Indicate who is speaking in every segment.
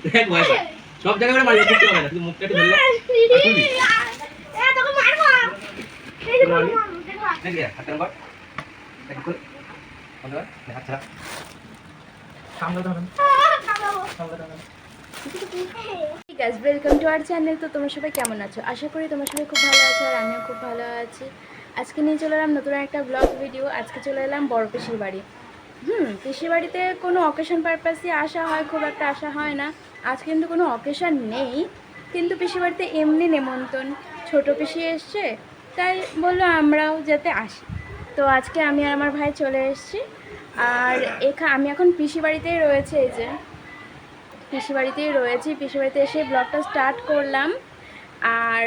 Speaker 1: দেখ ভয় পায় সব জায়গায় করে মারিয়ে দিতে হবে না তুই মুখটা একটু ধরলে তোকে মারবো এই যে মারবো দেখ রে হাতের উপর দেখ কই বন্ধ কর হাত ছাড়া সামনে দাও সামনে দাও
Speaker 2: guys welcome to our channel. তো তোমরা সবাই কেমন আছো? আশা করি তোমরা সবাই খুব ভালো আছো আর আমিও খুব ভালো আছি। আজকে নিয়ে চলে এলাম নতুন একটা ব্লগ ভিডিও। আজকে চলে এলাম বড় পিসির বাড়ি। পিসির বাড়িতে কোনো অকেশন পারপাসে আসা হয়, খুব একটা আসা হয় না। আজ কিন্তু কোনো অকেশন নেই, কিন্তু পিসির বাড়িতে এমনি নেমন্তন। ছোটো পিসি এসছে, তাই বললো আমরাও যাতে আসি। তো আজকে আমি আর আমার ভাই চলে এসেছি। আর আমি এখন পিসি বাড়িতেই রয়েছে, এই যে পিসি বাড়িতেই রয়েছি। পিসি বাড়িতে এসে ব্লগটা স্টার্ট করলাম। আর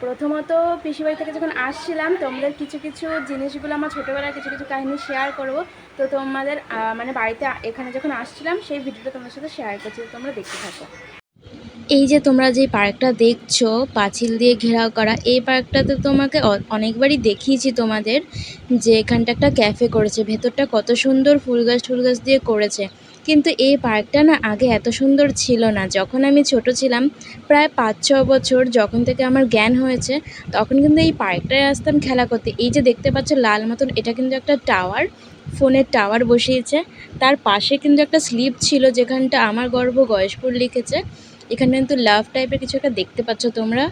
Speaker 2: প্রথমত পিসি বাড়ি থেকে যখন আসছিলাম তোমাদের কিছু কিছু জিনিসগুলো আমার ছোটোবেলার কিছু কিছু কাহিনী শেয়ার করব। তো তোমাদের মানে বাড়িতে এখানে যখন আসছিলাম সেই ভিডিওটা তোমাদের সাথে শেয়ার করছি, তোমরা দেখতে থাকো। এই যে তোমরা যে পার্কটা দেখছো পাঁচিল দিয়ে ঘেরাও করা, এই পার্কটাতে তোমাকে অনেকবারই দেখিয়েছি তোমাদের যে এখানটা একটা ক্যাফে করেছে। ভেতরটা কত সুন্দর ফুল গাছ দিয়ে করেছে। কিন্তু এই পার্কটা না আগে এত সুন্দর ছিল না। যখন আমি ছোট ছিলাম, প্রায় 5-6 বছর যখন থেকে আমার জ্ঞান হয়েছে, তখন কিন্তু এই পার্কটায় আসতাম খেলা করতে। এই যে দেখতে পাচ্ছ লাল মতন, এটা কিন্তু একটা টাওয়ার, ফোনের টাওয়ার বসিয়েছে। তার পাশে কিন্তু একটা স্লিপ ছিল যেখানটা আমার গর্ভ গয়েশপুর লিখেছে। এখানে কিন্তু লাভ টাইপের কিছু একটা দেখতে পাচ্ছ তোমরা।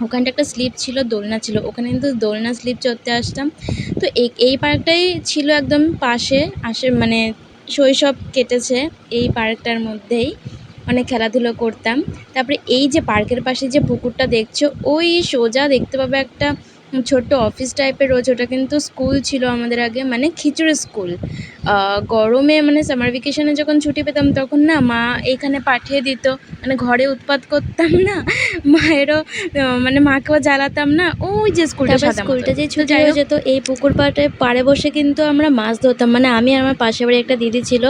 Speaker 2: ওখানটা একটা স্লিপ ছিল, দোলনা ছিল, ওখানে কিন্তু দোলনা স্লিপ চড়তে আসতাম। তো এই পার্কটাই ছিল একদম পাশে মানে শৈশব কেটেছে এই পার্কটার মধ্যেই, অনেক খেলাধুলো করতাম। তারপরে এই যে পার্কের পাশে যে পুকুরটা দেখছো, ওই সোজা দেখতে পাবে একটা ছোট্ট অফিস টাইপের রয়েছে। ওটা কিন্তু স্কুল ছিল আমাদের আগে, মানে খিচুড়ি স্কুল। গরমে মানে সামার ভ্যাকেশনে যখন ছুটি পেতাম তখন না মা এইখানে পাঠিয়ে দিত। মানে ঘরে উৎপাত করতাম না, মায়েরও মানে মাকেও জ্বালাতাম না। ওই যে স্কুলটা, স্কুলটা যে ছুটি হয়ে যেত, এই পুকুর পাড়ে বসে কিন্তু আমরা মাছ ধরতাম। মানে আমি আর আমার পাশের বাড়ি একটা দিদি ছিল,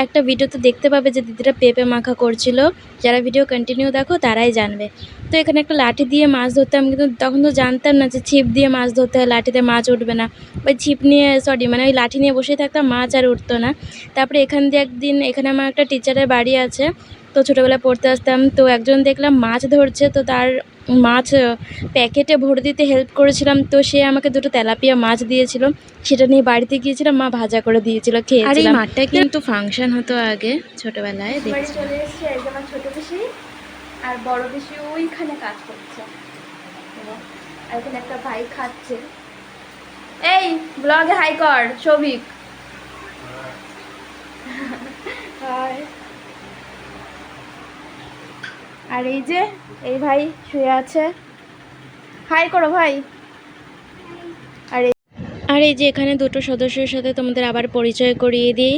Speaker 2: একটা ভিডিওতে দেখতে পাবে যে দিদিটা পেঁপে মাখা করছিল। যারা ভিডিও কন্টিনিউ দেখো তারাই জানবে। তো এখানে একটা লাঠি দিয়ে মাছ ধরতাম, কিন্তু তখন তো জানতাম না যে ছিপ দিয়ে মাছ ধরতে হয়, লাঠিতে মাছ উঠবে না। ওই ছিপ নিয়ে মানে ওই লাঠি নিয়ে বসে থাকতাম, মাছ আর উঠতো না। তারপরে এখান দিয়ে একদিন, এখানে আমার একটা টিচারের বাড়ি আছে, তো ছোটোবেলায় পড়তে আসতাম। তো একজন দেখলাম মাছ ধরছে, তো তার মাছ প্যাকেটে ভরে দিতে হেল্প করেছিলাম। তো সে আমাকে দুটো তেলাপিয়া মাছ দিয়েছিল, সেটা নিয়ে বাড়িতে গিয়েছিলাম, মা ভাজা করে দিয়েছিল, খেয়েছিলাম। আর এই মাঠটায় কিন্তু ফাংশন হতো আগে ছোটোবেলায়। বাড়ি চলে এসেছি, একদম আমার ছোটো পিসি আর বড় পিসি ওইখানে কাজ করছে। আর এখানে একটা ভাই খাচ্ছে। এই ব্লগে হাই কর সৌভিক। আর এই যে এই ভাই শুয়ে আছে, হাই করো ভাই। আর এই যে এখানে দুটো সদস্যের সাথে তোমাদের আবার পরিচয় করিয়ে দিই।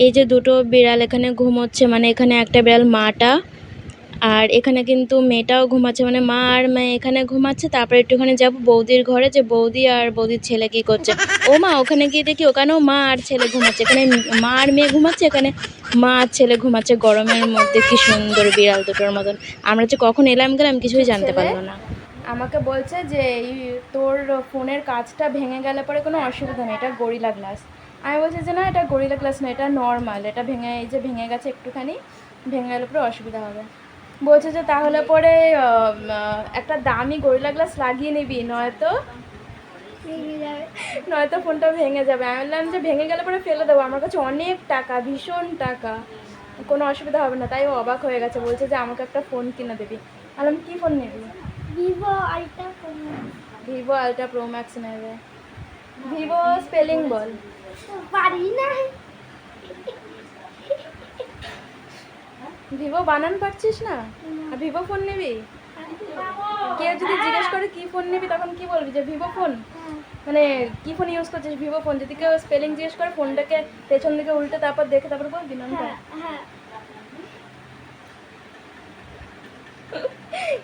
Speaker 2: এই যে দুটো বিড়াল এখানে ঘুমোচ্ছে, মানে এখানে একটা বিড়াল মাটা, আর এখানে কিন্তু মেয়েটাও ঘুমাচ্ছে, মানে মা আর মেয়ে এখানে ঘুমাচ্ছে। তারপরে একটুখানি যাবো বৌদির ঘরে, যে বৌদি আর বৌদির ছেলে কি করছে। ও মা, ওখানে গিয়ে দেখি ওখানেও মা আর ছেলে ঘুমাচ্ছে। এখানে মা আর মেয়ে ঘুমাচ্ছে, এখানে মা আর ছেলে ঘুমাচ্ছে গরমের মধ্যে। কি সুন্দর বিড়াল দুটোর মতন। আমরা যে কখন এলাম গেলাম কিছুই জানতে পারলো না। আমাকে বলছে যে এই তোর ফোনের কাঁচটা ভেঙে গেলে পরে কোনো অসুবিধা নেই, এটা গরিলা গ্লাস। আমি বলছি যে না, এটা গরিলা গ্লাস না, এটা নর্মাল, এটা এই যে ভেঙে গেছে একটুখানি, ভেঙে গেলে পরে অসুবিধা হবে। বলছে যে তাহলে পরে একটা দামি গরিলা গ্লাস লাগিয়ে নিবি, নয়তো ফোনটা ভেঙে যাবে। আমি বললাম যে ভেঙে গেলে পরে ফেলে দেবো, আমার কাছে অনেক টাকা, ভীষণ টাকা, কোনো অসুবিধা হবে না। তাই ও অবাক হয়ে গেছে, বলছে যে আমাকে একটা ফোন কিনে দিবি। বললাম কী ফোন নিবি? ভিভো আলট্রা প্রো ম্যাক্স নেবে। ভিভো স্পেলিং বল। পারি না, ভিভো বানান পারছিস না? আর ভিভো ফোন নিবি? কেউ যদি জিজ্ঞেস করে কি ফোন নিবি, তখন কি বলবি? যে ভিভো ফোন, মানে কি ফোন ইউজ করছিস? Vivo phone. যদি কেউ স্পেলিং জিজ্ঞেস করে, ফোনটাকে পেছন দিকে উল্টে তারপর দেখে তারপর বলবি নামটা।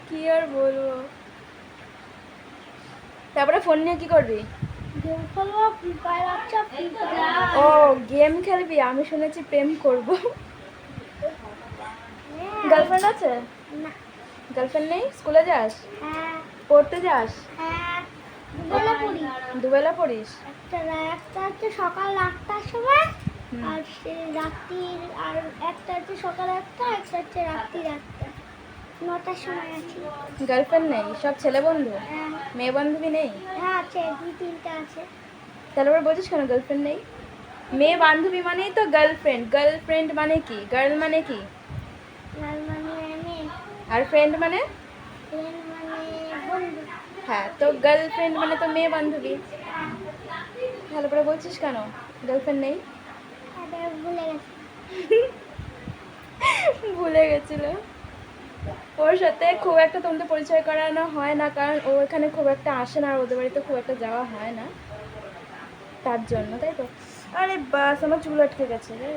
Speaker 2: কি আর বলবো। তারপরে ফোন নিয়ে কি করবি? ও গেম খেলবি? আমি শুনেছি প্রেম করব। গার্লফ্রেন্ড আছে? না। গার্লফ্রেন্ড নেই? স্কুলে যাস? পড়তে যাস? দুবেলা পড়িস?
Speaker 3: একটা হচ্ছে সকাল 8টার সময়, আর সে রাত্রির আর একটা হচ্ছে সকাল একটা হচ্ছে রাত্রির একটা 9টার সময় আছে।
Speaker 2: গার্লফ্রেন্ড নেই, সব ছেলে বন্ধু,
Speaker 3: হ্যাঁ
Speaker 2: মেয়ে বান্ধবী নেই?
Speaker 3: হ্যাঁ আছে, 2-3টা আছে।
Speaker 2: তাহলে আবার বলছিস কেন গার্লফ্রেন্ড নেই? মেয়ে বান্ধবী মানেই তো গার্লফ্রেন্ড। গার্লফ্রেন্ড মানে কি? গার্ল মানে কি?
Speaker 3: আর মানে মেয়ে,
Speaker 2: আর ফ্রেন্ড মানে?
Speaker 3: ফ্রেন্ড মানে বন্ধু।
Speaker 2: হ্যাঁ, তো গার্লফ্রেন্ড মানে তো মেয়ে বান্ধবী। তাহলে পরে বলছিস কেন গার্লফ্রেন্ড নেই?
Speaker 3: আরে ভুলে গেছি।
Speaker 2: ভুলে গেছিল। ওর সাথে খুব একটা তোমাদের পরিচয় করানো হয় না, কারণ ও এখানে খুব একটা আসে না আর ওদের বাড়িতে খুব একটা যাওয়া হয় না, তার জন্য, তাই তো? আরে বাস, আমার চুল আটকে গেছে রে।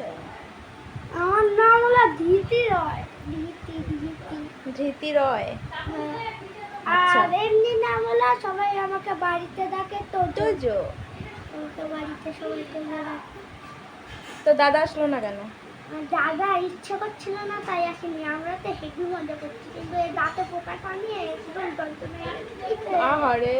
Speaker 3: আমার নাম হলো ধীতি রয়। ধীতি ধীতি।
Speaker 2: ধৃতি রয়।
Speaker 3: হ্যাঁ।
Speaker 2: আচ্ছা।
Speaker 3: আর এমনি নাম হলো, সবাই আমাকে বাড়িতে ডাকে তোজো।
Speaker 2: তোজো।
Speaker 3: আমাকে বাড়িতে সবাই তোজো ডাকে।
Speaker 2: তো দাদা আসলো না কেন?
Speaker 3: আর দাদা ইচ্ছে করছিল না তাই আসেনি। আমরা তো হেভি মজা করছি, কিন্তু এই দাঁতে পোকাটা নিয়ে একদম যন্ত্রণা।
Speaker 2: আহারে,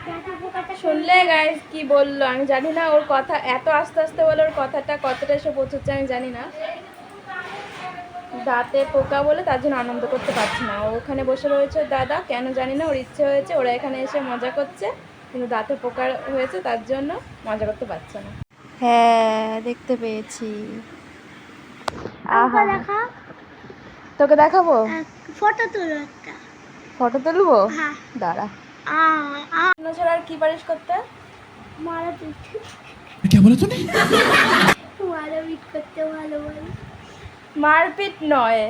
Speaker 3: দাঁতে পোকাটা
Speaker 2: শুনলে গাইস কি বললো আমি জানি না, ওর কথা এত আস্তে আস্তে বলে ওর কথাটা কতটা এসে পৌঁছচ্ছে আমি জানি না। দাঁতে পোকা বলে তার জন্য আনন্দ করতে পারছি না। ও ওখানে বসে রয়েছে দাদা, কেন জানি না, ওর ইচ্ছে হয়েছে, ওরা এখানে এসে মজা করছে, কিন্তু দাঁতে পোকা হয়েছে তার জন্য মজা করতে পারছে না। হ্যাঁ, দেখতে পেয়েছি।
Speaker 3: আমাকে দেখা।
Speaker 2: তোকে দেখাবো?
Speaker 3: ফটো তুলো একটা।
Speaker 2: ফটো তুলবো?
Speaker 3: হ্যাঁ।
Speaker 2: দাঁড়া।
Speaker 3: আ
Speaker 2: ছাড়া আর কি পারিস করতে?
Speaker 3: মারাপিট।
Speaker 1: क्या बोला तूने?
Speaker 3: মারাপিট করতে ভালো বলে।
Speaker 2: মারপিট নয়,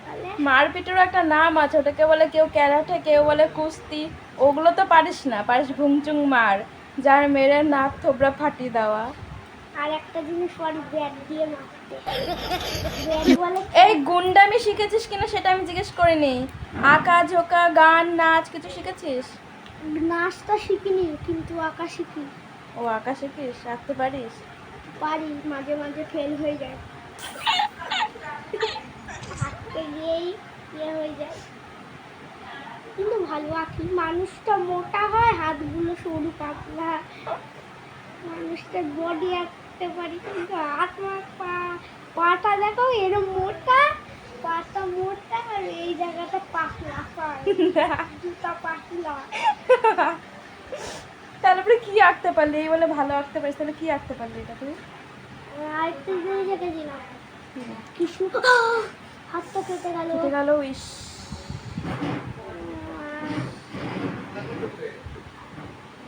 Speaker 3: তাহলে
Speaker 2: মারপিটেরও একটা নাম আছে, ওটাকে বলে কেউ ক্যারাটে, কেউ বলে কুস্তি। ওগুলো তো পারিস না, পারিস ভুংচুং মার, যার মেরে নাক থোবড়া ফাটিয়ে দেওয়া।
Speaker 3: আর একটা জিনিস পরে ব্যাট দিয়ে মারতে। ব্যাট বলে
Speaker 2: এই গুন্ডামি শিখেছিস কিনা সেটা আমি জিজ্ঞেস করিনি। আঁকা ঝোঁকা, গান, নাচ কিছু শিখেছিস?
Speaker 3: নাচটা শিখিনি, কিন্তু আঁকা শিখি।
Speaker 2: ও, আঁকা শিখিস? আঁকতে পারিস?
Speaker 3: পারি, মাঝে মাঝে ফেল হয়ে যায়। আঁকতে গিয়েই হয়ে যায়, কিন্তু ভালো আঁকি। মানুষটা মোটা হয়, হাতগুলো সরু পাতলা। মানুষটার বডি আঁকতে পারি, কিন্তু হাত পাটা দেখো এরকম মোটা, পাটা মোটা, আর এই জায়গাটা পাতলা পায়, জুতা পাতলা।
Speaker 2: তারপরে কি আঁকতে পারলি? এই বলে ভালো আঁকতে পারিস, তাহলে কি আঁকতে পারলি এটা তুই?
Speaker 3: আরেকটা জিনিস এঁকেছিলাম, কিছু হাতটা কেটে গেল।
Speaker 2: কেটে গেল, ইস।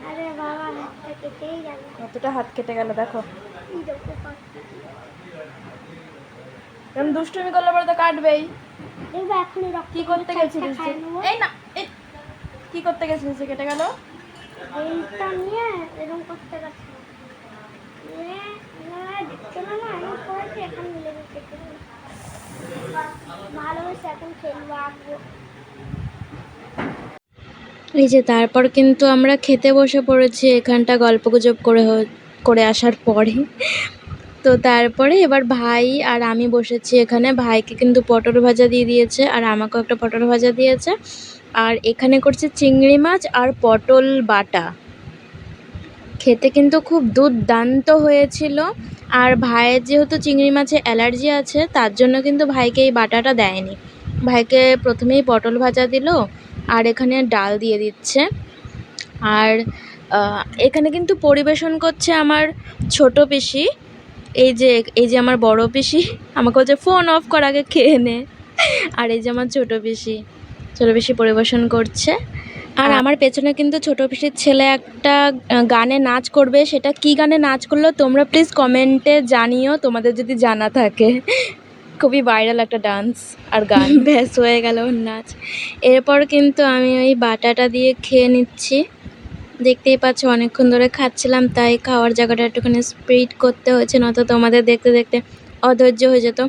Speaker 3: আরে বাবা, হাতটা কেটেই গেল।
Speaker 2: কতটা হাত কেটে গেল দেখো।
Speaker 3: এই দেখো পাতলা।
Speaker 2: এরকম দুষ্টুমি করলে পরে তো কাটবেই।
Speaker 3: দেখবে এখনই রক্ত।
Speaker 2: কি করতে গেছিলিস যে? এই না, এই কি করতে গেছিলিস যে কেটে গেল?
Speaker 3: এইটা নিয়ে এরকম করতে গেছে, দিচ্ছিল না, এমন করেছি, এখন মিলে গেছে। ভালোবেসে এখন খেলবো, আঁকবো।
Speaker 2: এই যে তারপর কিন্তু আমরা খেতে বসে পড়েছি এখানটা গল্পগুজব করে আসার পরে। তো তারপরে এবার ভাই আর আমি বসেছি এখানে। ভাইকে কিন্তু পটল ভাজা দিয়ে দিয়েছে আর আমাকেও একটা পটল ভাজা দিয়েছে। আর এখানে করছে চিংড়ি মাছ আর পটল বাটা। খেতে কিন্তু খুব দুর্দান্ত হয়েছিল। আর ভাইয়ের যেহেতু চিংড়ি মাছে অ্যালার্জি আছে, তার জন্য কিন্তু ভাইকে এই বাটাটা দেয়নি। ভাইকে প্রথমেই পটল ভাজা দিল আর এখানে ডাল দিয়ে দিচ্ছে। আর এখানে কিন্তু পরিবেশন করছে আমার ছোট পিসি। এই যে আমার বড় পিসি আমাকে বলছে ফোন অফ কর, আগে খেয়ে নে। আর এই যে আমার ছোট পিসি পরিবেশন করছে। আর আমার পেছনে কিন্তু ছোট পিসির ছেলে একটা গানে নাচ করবে। সেটা কি গানে নাচ করলো তোমরা প্লিজ কমেন্টে জানিও, তোমাদের যদি জানা থাকে। খুবই ভাইরাল একটা ডান্স আর গান। ব্যাস হয়ে গেল ওর নাচ। এরপর কিন্তু আমি ওই বাটাটা দিয়ে খেয়ে নিচ্ছি। দেখতেই পাচ্ছ অনেকক্ষণ ধরে খাচ্ছিলাম, তাই খাওয়ার জায়গাটা একটুখানি স্পিড করতে হয়েছে, নয়তো তোমাদের দেখতে দেখতে অধৈর্য হয়ে যেত।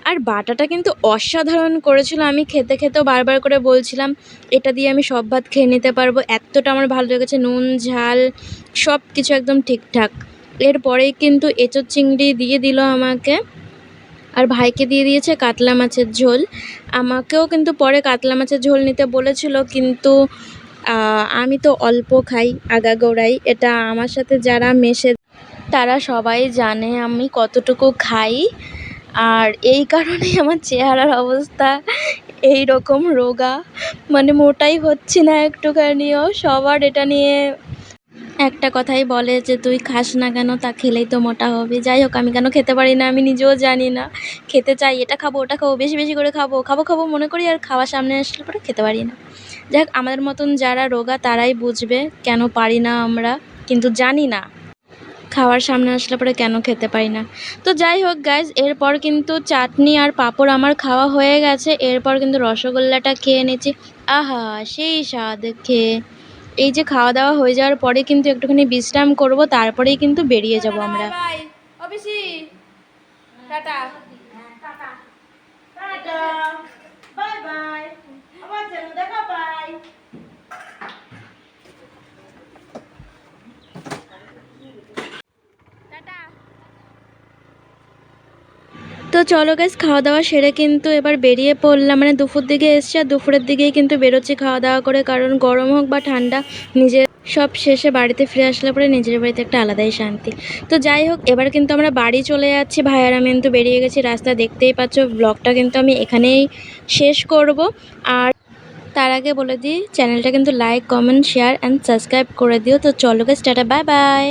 Speaker 2: আর বাটাটা কিন্তু অসাধারণ করেছিল। আমি খেতে খেতেও বারবার করে বলছিলাম এটা দিয়ে আমি সব ভাত খেয়ে নিতে পারবো, এতটা আমার ভালো লেগেছে। নুন ঝাল সব কিছু একদম ঠিকঠাক। এরপরেই কিন্তু এঁচোড় চিংড়ি দিয়ে দিল আমাকে, আর ভাইকে দিয়ে দিয়েছে কাতলা মাছের ঝোল। আমাকেও কিন্তু পরে কাতলা মাছের ঝোল নিতে বলেছিল, কিন্তু আমি তো অল্প খাই আগাগোড়াই। এটা আমার সাথে যারা মেশে তারা সবাই জানে আমি কতটুকু খাই, আর এই কারণেই আমার চেহারার অবস্থা এই রকম রোগা, মানে মোটাই হচ্ছি না একটুখানিও। সবার এটা নিয়ে একটা কথাই বলে যে তুই খাস না কেন, তা খেলেই তো মোটা হবি। যাই হোক, আমি কেন খেতে পারি না আমি নিজেও জানি না। খেতে চাই, এটা খাবো ওটা খাবো, বেশি বেশি করে খাবো খাবো খাবো মনে করি, আর খাওয়া সামনে আসলে পরে খেতে পারি না। যাই হোক, আমাদের মতন যারা রোগা তারাই বুঝবে কেন পারি না আমরা, কিন্তু জানি না খাওয়ার সামনে আসলে পরে কেন খেতে পারি না। তো যাই হোক গাইজ, এরপর কিন্তু চাটনি আর পাঁপড় আমার খাওয়া হয়ে গেছে। এরপর কিন্তু রসগোল্লাটা খেয়ে নিচ্ছি। আহা, সেই স্বাদ খেয়ে। এই যে খাওয়া দাওয়া হয়ে যাওয়ার পরে কিন্তু একটুখানি বিশ্রাম করব, তারপরেই কিন্তু বেরিয়ে যাব আমরা। টাটা। বাই বাই, আবার দেখা বাই। তো চলো গাইস, খাওয়া দাওয়া সেরে কিন্তু এবার বেরিয়ে পড়লাম। মানে দুপুর দিকে এসছি, আর দুপুরের দিকেই কিন্তু বেরোচ্ছি খাওয়া দাওয়া করে, কারণ গরম হোক বা ঠান্ডা নিজের সব শেষে বাড়িতে ফিরে আসলে পরে নিজের বাড়িতে একটা আলাদাই শান্তি। তো যাই হোক, এবার কিন্তু আমরা বাড়ি চলে যাচ্ছি। ভাই আর আমি কিন্তু বেরিয়ে গেছি, রাস্তা দেখতেই পাচ্ছ। ব্লগটা কিন্তু আমি এখানেই শেষ করব। আর তার আগে বলে দিই, চ্যানেলটা কিন্তু like comment share and subscribe করে দিও। তো চলো গাইস, টাটা, বাই বাই।